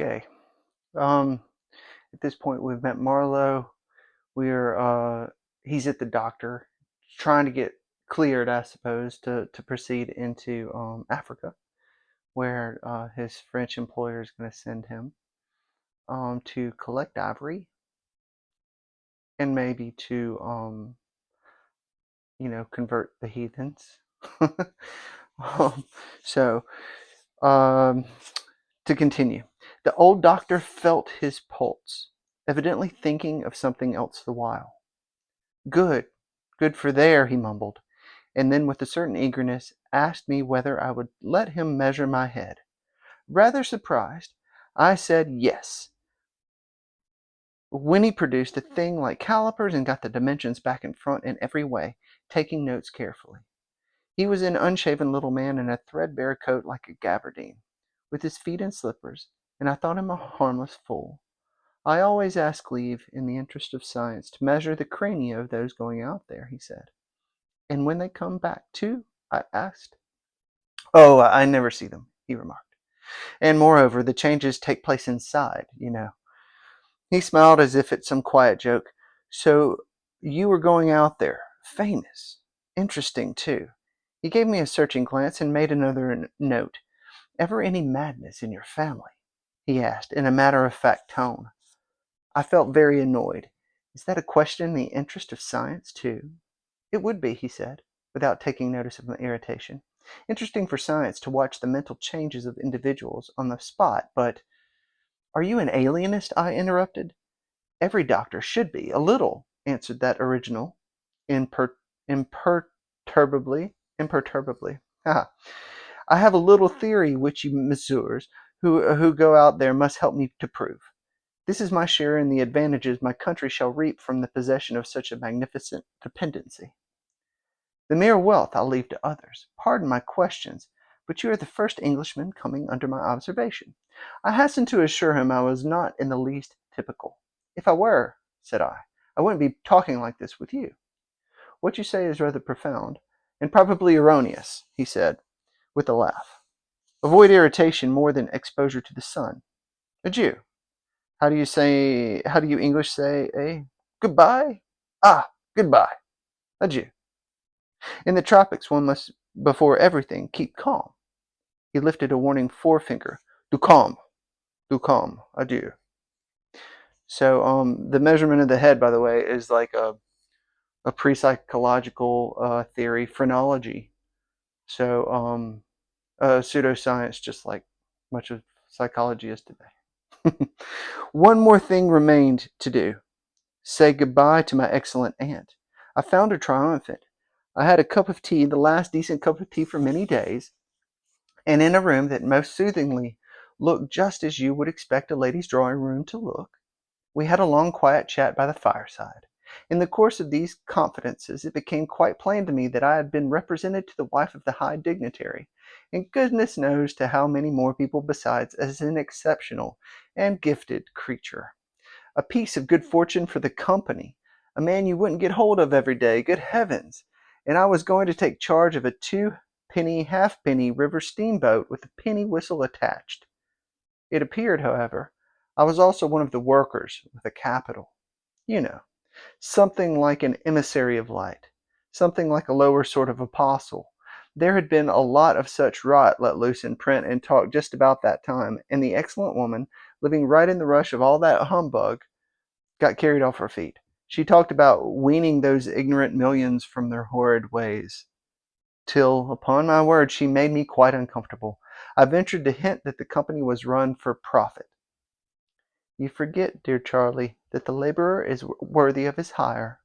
Okay. Um, at this point, we've met Marlow. We're he's at the doctor, trying to get cleared, I suppose, to proceed into Africa, where his French employer is going to send him to collect ivory and maybe to convert the heathens. um, so um, to continue, the old doctor felt his pulse, evidently thinking of something else the while. Good, good for there, he mumbled, and then with a certain eagerness asked me whether I would let him measure my head. Rather surprised, I said yes. When he produced a thing like calipers and got the dimensions back in front in every way, taking notes carefully. He was an unshaven little man in a threadbare coat like a gabardine, with his feet in slippers, and I thought him a harmless fool. I always ask leave, in the interest of science, to measure the crania of those going out there, he said. And when they come back too? I asked. Oh, I never see them, he remarked. And moreover, the changes take place inside. He smiled as if at some quiet joke. So you were going out there. Famous. Interesting, too. He gave me a searching glance and made another note. Ever any madness in your family? He asked, in a matter-of-fact tone. I felt very annoyed. Is that a question in the interest of science, too? It would be, he said, without taking notice of my irritation. Interesting for science to watch the mental changes of individuals on the spot, but... Are you an alienist? I interrupted. Every doctor should be, a little, answered that original, imperturbably. Ha! I have a little theory which you messieurs who go out there must help me to prove. This is my share in the advantages my country shall reap from the possession of such a magnificent dependency. The mere wealth I'll leave to others. Pardon my questions, but you are the first Englishman coming under my observation. I hastened to assure him I was not in the least typical. If I were, said I wouldn't be talking like this with you. What you say is rather profound, and probably erroneous, he said, with a laugh. Avoid irritation more than exposure to the sun. Adieu. How do you English say, eh? Goodbye? Ah, goodbye. Adieu. In the tropics, one must, before everything, keep calm. He lifted a warning forefinger. Du calm. Du calm. Adieu. So, the measurement of the head, by the way, is like a pre-psychological theory, phrenology. So, pseudoscience, just like much of psychology is today. One more thing remained to do. Say goodbye to my excellent aunt. I found her triumphant. I had a cup of tea, the last decent cup of tea for many days, and in a room that most soothingly looked just as you would expect a lady's drawing room to look. We had a long quiet chat by the fireside. In the course of these confidences it became quite plain to me that I had been represented to the wife of the high dignitary, and goodness knows to how many more people besides, as an exceptional and gifted creature. A piece of good fortune for the company. A man you wouldn't get hold of every day, good heavens! And I was going to take charge of a two-penny halfpenny river steamboat with a penny whistle attached. It appeared, however, I was also one of the workers with a capital. You know, something like an emissary of light, something like a lower sort of apostle. There had been a lot of such rot let loose in print and talk just about that time, and the excellent woman, living right in the rush of all that humbug, got carried off her feet. She talked about weaning those ignorant millions from their horrid ways, till, upon my word, she made me quite uncomfortable. I ventured to hint that the company was run for profit. You forget, dear Charlie, that the laborer is worthy of his hire,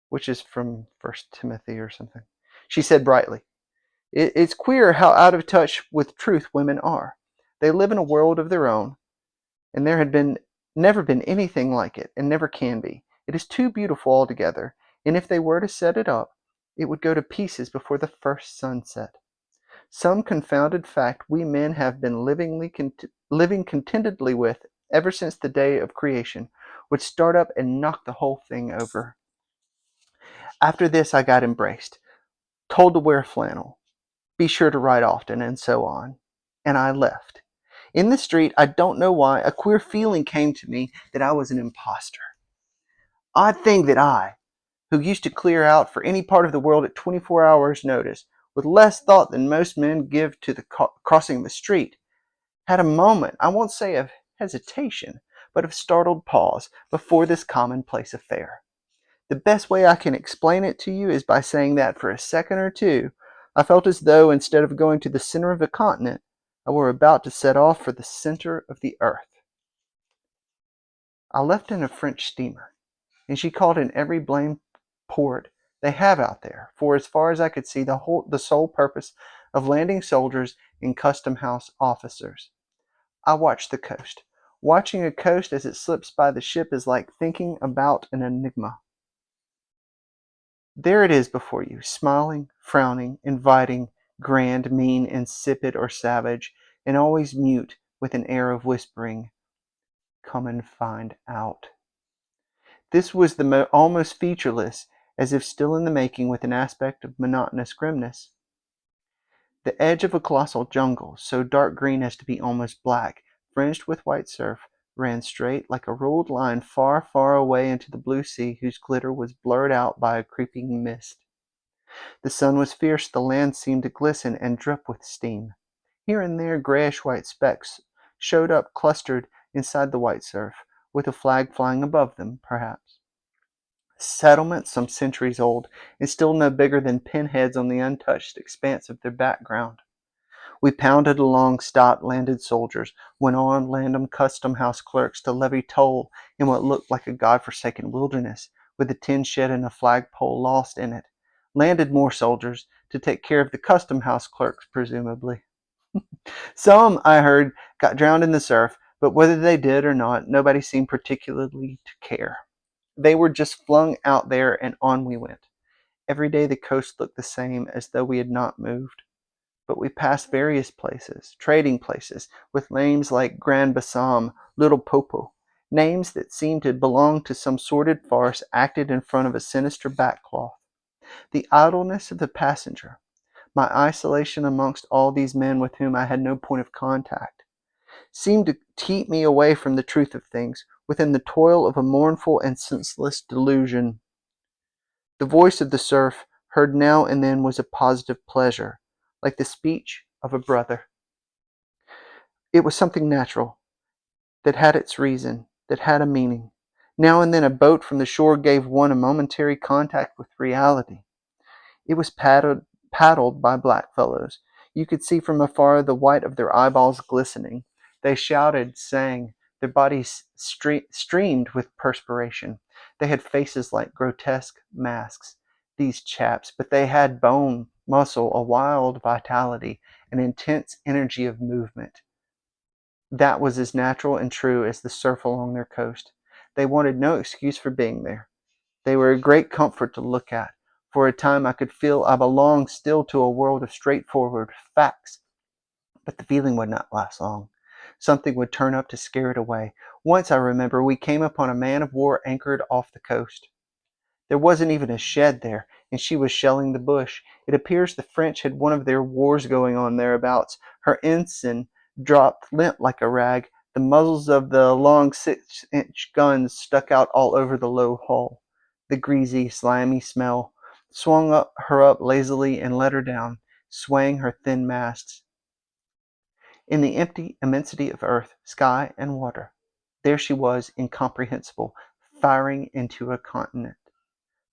which is from First Timothy or something. She said brightly, It's queer how out of touch with truth women are. They live in a world of their own, and there had never been anything like it, and never can be. It is too beautiful altogether, and if they were to set it up, it would go to pieces before the first sunset. Some confounded fact we men have been living contentedly with ever since the day of creation would start up and knock the whole thing over. After this I got embraced, told to wear flannel, be sure to write often, and so on, and I left. In the street, I don't know why, a queer feeling came to me that I was an imposter. Odd thing that I, who used to clear out for any part of the world at 24 hours' notice, with less thought than most men give to the crossing of a street, had a moment, I won't say of hesitation, but of startled pause before this commonplace affair. The best way I can explain it to you is by saying that for a second or two, I felt as though instead of going to the center of a continent, I were about to set off for the center of the earth. I left in a French steamer, and she called in every blamed port they have out there, for as far as I could see, the sole purpose of landing soldiers and custom house officers. I watched the coast. Watching a coast as it slips by the ship is like thinking about an enigma. There it is before you, smiling, frowning, inviting, grand, mean, insipid, or savage, and always mute with an air of whispering, "Come and find out." This was almost featureless, as if still in the making, with an aspect of monotonous grimness. The edge of a colossal jungle, so dark green as to be almost black, fringed with white surf, ran straight like a ruled line far, far away into the blue sea, whose glitter was blurred out by a creeping mist. The sun was fierce, the land seemed to glisten and drip with steam. Here and there grayish-white specks showed up clustered inside the white surf, with a flag flying above them, perhaps. Settlements some centuries old, and still no bigger than pinheads on the untouched expanse of their background. We pounded along, stopped, landed soldiers, went on, landed custom house clerks to levy toll in what looked like a god-forsaken wilderness, with a tin shed and a flagpole lost in it. Landed more soldiers to take care of the custom house clerks, presumably. Some, I heard, got drowned in the surf, but whether they did or not, nobody seemed particularly to care. They were just flung out there, and on we went. Every day the coast looked the same, as though we had not moved. But we passed various places, trading places, with names like Grand Bassam, Little Popo, names that seemed to belong to some sordid farce acted in front of a sinister backcloth. The idleness of the passenger, my isolation amongst all these men with whom I had no point of contact, seemed to keep me away from the truth of things, within the toil of a mournful and senseless delusion. The voice of the surf, heard now and then, was a positive pleasure, like the speech of a brother. It was something natural, that had its reason, that had a meaning. Now and then a boat from the shore gave one a momentary contact with reality. It was paddled by black fellows. You could see from afar the white of their eyeballs glistening. They shouted, sang. Their bodies streamed with perspiration. They had faces like grotesque masks, these chaps, but they had bone, muscle, a wild vitality, an intense energy of movement. That was as natural and true as the surf along their coast. They wanted no excuse for being there. They were a great comfort to look at. For a time I could feel I belonged still to a world of straightforward facts. But the feeling would not last long. Something would turn up to scare it away. Once, I remember, we came upon a man of war anchored off the coast. There wasn't even a shed there, and she was shelling the bush. It appears the French had one of their wars going on thereabouts. Her ensign dropped limp like a rag. The muzzles of the long 6-inch guns stuck out all over the low hull. The greasy, slimy smell swung her up lazily and let her down, swaying her thin masts. In the empty immensity of earth, sky, and water, there she was, incomprehensible, firing into a continent.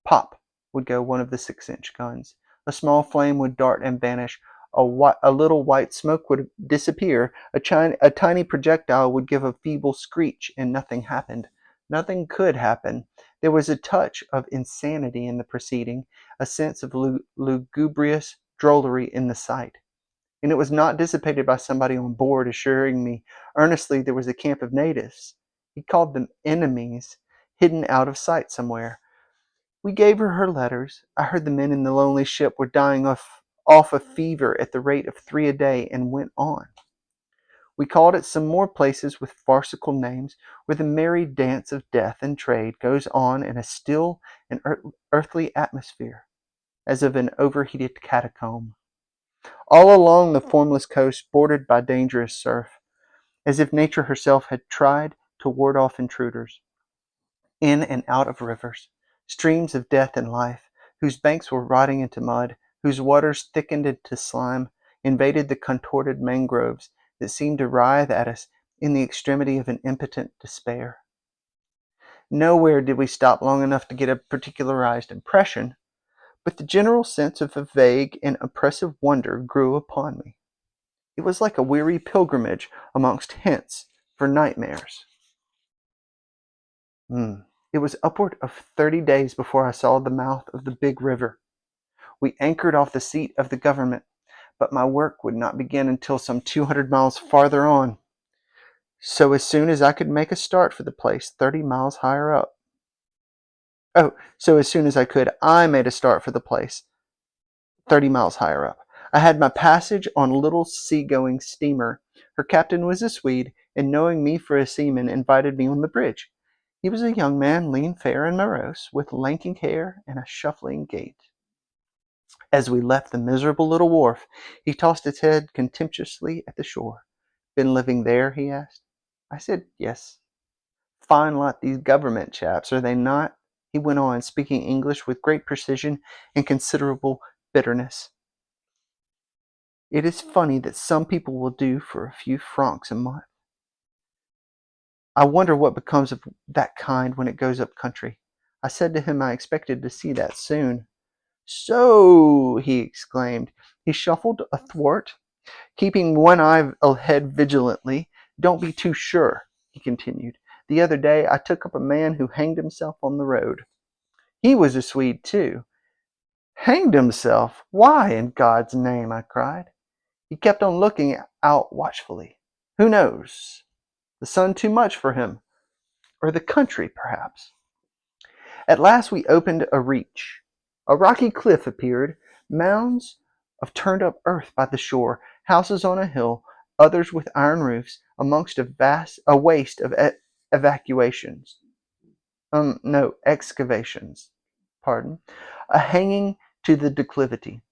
Pop would go one of the 6-inch guns. A small flame would dart and vanish. A little white smoke would disappear. A tiny projectile would give a feeble screech, and nothing happened. Nothing could happen. There was a touch of insanity in the proceeding, a sense of lugubrious drollery in the sight. And it was not dissipated by somebody on board assuring me earnestly there was a camp of natives. He called them enemies, hidden out of sight somewhere. We gave her letters. I heard the men in the lonely ship were dying off of fever at the rate of 3 a day, and went on. We called at some more places with farcical names, where the merry dance of death and trade goes on in a still and earthly atmosphere, as of an overheated catacomb. All along the formless coast, bordered by dangerous surf, as if nature herself had tried to ward off intruders. In and out of rivers, streams of death and life, whose banks were rotting into mud, whose waters thickened into slime, invaded the contorted mangroves that seemed to writhe at us in the extremity of an impotent despair. Nowhere did we stop long enough to get a particularized impression, but the general sense of a vague and oppressive wonder grew upon me. It was like a weary pilgrimage amongst hints for nightmares. It was upward of 30 days before I saw the mouth of the big river. We anchored off the seat of the government, but my work would not begin until some 200 miles farther on. So as soon as I could make a start for the place 30 miles higher up. So as soon as I could, I made a start for the place 30 miles higher up. I had my passage on a little sea-going steamer. Her captain was a Swede, and knowing me for a seaman, invited me on the bridge. He was a young man, lean, fair, and morose, with lanky hair and a shuffling gait. As we left the miserable little wharf, he tossed his head contemptuously at the shore. "Been living there?" he asked. I said, "Yes." "Fine lot, these government chaps, are they not?" he went on, speaking English with great precision and considerable bitterness. "It is funny that some people will do for a few francs a month. I wonder what becomes of that kind when it goes up country." I said to him I expected to see that soon. "So," he exclaimed. He shuffled athwart, keeping one eye ahead vigilantly. "Don't be too sure," he continued. "The other day I took up a man who hanged himself on the road. He was a Swede, too." "Hanged himself? Why, in God's name?" I cried. He kept on looking out watchfully. "Who knows? The sun too much for him. Or the country, perhaps." At last we opened a reach. A rocky cliff appeared, mounds of turned-up earth by the shore, houses on a hill, others with iron roofs, amongst a waste of evacuations. No, excavations. Pardon. A hanging to the declivity.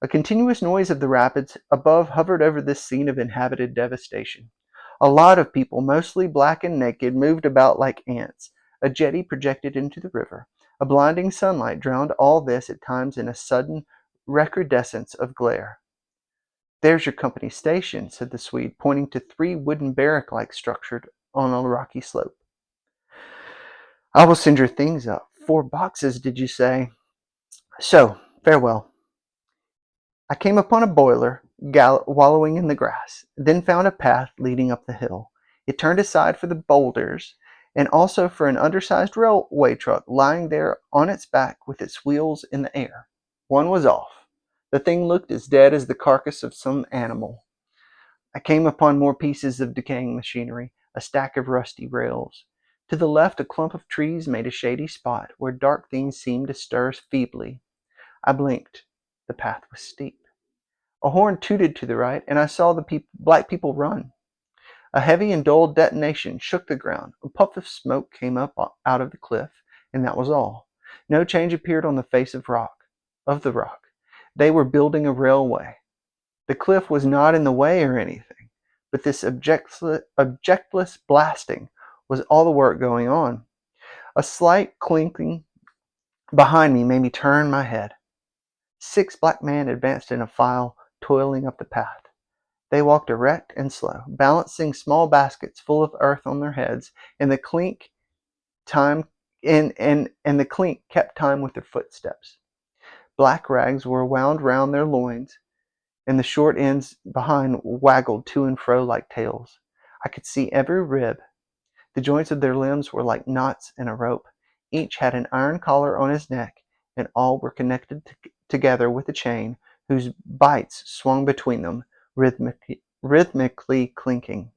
A continuous noise of the rapids above hovered over this scene of inhabited devastation. A lot of people, mostly black and naked, moved about like ants. A jetty projected into the river. A blinding sunlight drowned all this at times in a sudden recrudescence of glare. "There's your company station," said the Swede, pointing to 3 wooden barrack-like structures on a rocky slope. "I will send your things up. 4 boxes, did you say? So, farewell." I came upon a boiler wallowing in the grass, then found a path leading up the hill. It turned aside for the boulders, and also for an undersized railway truck lying there on its back with its wheels in the air. One was off. The thing looked as dead as the carcass of some animal. I came upon more pieces of decaying machinery, a stack of rusty rails. To the left, a clump of trees made a shady spot where dark things seemed to stir feebly. I blinked. The path was steep. A horn tooted to the right, and I saw the black people run. A heavy and dull detonation shook the ground. A puff of smoke came up out of the cliff, and that was all. No change appeared on the face of the rock. They were building a railway. The cliff was not in the way or anything, but this objectless blasting was all the work going on. A slight clinking behind me made me turn my head. 6 black men advanced in a file, toiling up the path. They walked erect and slow, balancing small baskets full of earth on their heads, and the clink kept time with their footsteps. Black rags were wound round their loins, and the short ends behind waggled to and fro like tails. I could see every rib. The joints of their limbs were like knots in a rope. Each had an iron collar on his neck, and all were connected together with a chain whose bights swung between them, rhythmically clinking.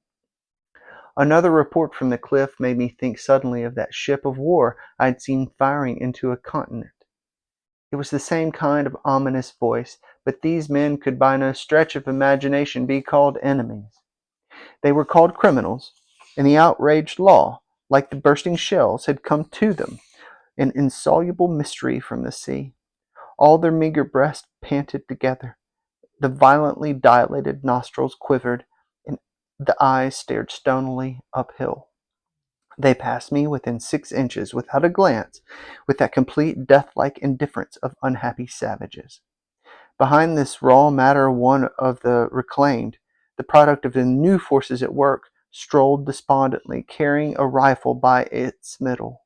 Another report from the cliff made me think suddenly of that ship of war I had seen firing into a continent. It was the same kind of ominous voice, but these men could by no stretch of imagination be called enemies. They were called criminals, and the outraged law, like the bursting shells, had come to them, an insoluble mystery from the sea. All their meager breasts panted together. The violently dilated nostrils quivered, and The eyes stared stonily uphill. They passed me within 6 inches without a glance, with that complete death-like indifference of unhappy savages. Behind this raw matter one of the reclaimed, the product of the new forces at work, strolled despondently, carrying a rifle by its middle.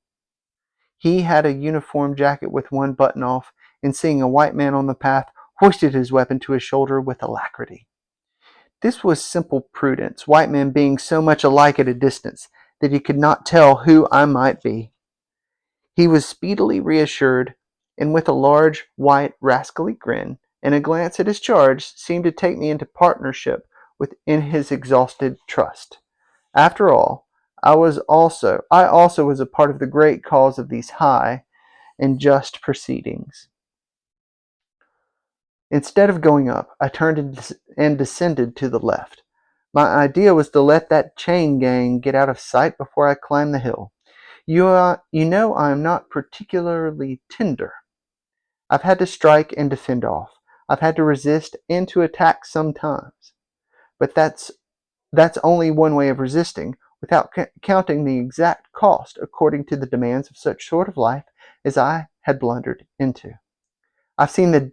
He had a uniform jacket with one button off, and seeing a white man on the path, hoisted his weapon to his shoulder with alacrity. This was simple prudence, white men being so much alike at a distance that he could not tell who I might be. He was speedily reassured, and with a large, white, rascally grin, and a glance at his charge, seemed to take me into partnership in his exhausted trust. After all, I also was a part of the great cause of these high and just proceedings. Instead of going up, I turned and descended to the left. My idea was to let that chain gang get out of sight before I climbed the hill. You know I am not particularly tender. I've had to strike and defend off. I've had to resist and to attack sometimes. But that's only one way of resisting, without counting the exact cost according to the demands of such sort of life as I had blundered into. I've seen the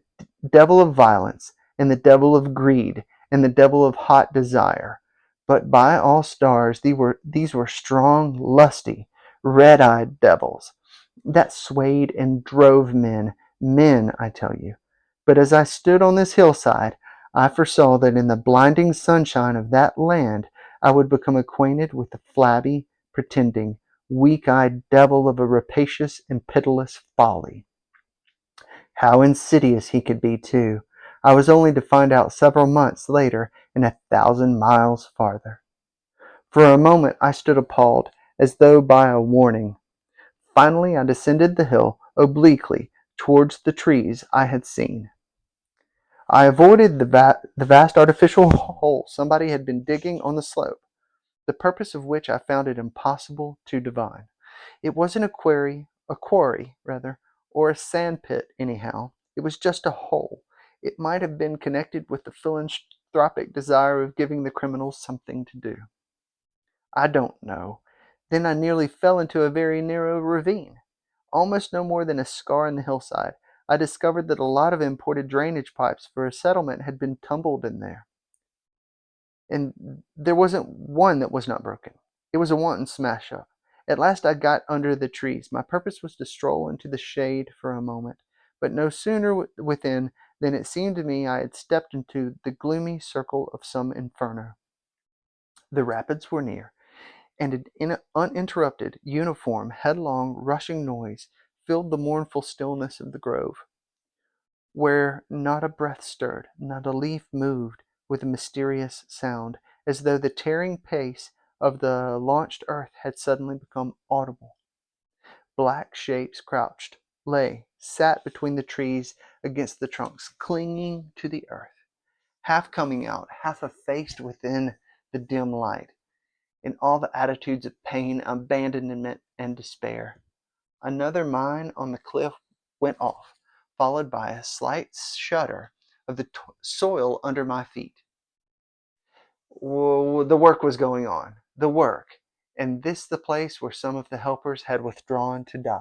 devil of violence, and the devil of greed, and the devil of hot desire. But by all stars, these were strong, lusty, red-eyed devils that swayed and drove men, I tell you. But as I stood on this hillside, I foresaw that in the blinding sunshine of that land I would become acquainted with the flabby, pretending, weak-eyed devil of a rapacious and pitiless folly. How insidious he could be, too, I was only to find out several months later and 1,000 miles farther. For a moment I stood appalled, as though by a warning. Finally I descended the hill obliquely towards the trees I had seen. I avoided the vast artificial hole somebody had been digging on the slope, the purpose of which I found it impossible to divine. It wasn't a quarry, rather, or a sand pit, anyhow. It was just a hole. It might have been connected with the philanthropic desire of giving the criminals something to do. I don't know. Then I nearly fell into a very narrow ravine. Almost no more than a scar in the hillside. I discovered that a lot of imported drainage pipes for a settlement had been tumbled in there. And there wasn't one that was not broken. It was a wanton smash up. At last I got under the trees. My purpose was to stroll into the shade for a moment, but no sooner within than it seemed to me I had stepped into the gloomy circle of some inferno. The rapids were near, and an uninterrupted, uniform, headlong, rushing noise filled the mournful stillness of the grove, where not a breath stirred, not a leaf moved with a mysterious sound, as though the tearing pace of the launched earth had suddenly become audible. Black shapes crouched, sat between the trees against the trunks, clinging to the earth, half coming out, half effaced within the dim light, in all the attitudes of pain, abandonment, and despair. Another mine on the cliff went off, followed by a slight shudder of the soil under my feet. The work was going on. The work. And this the place where some of the helpers had withdrawn to die.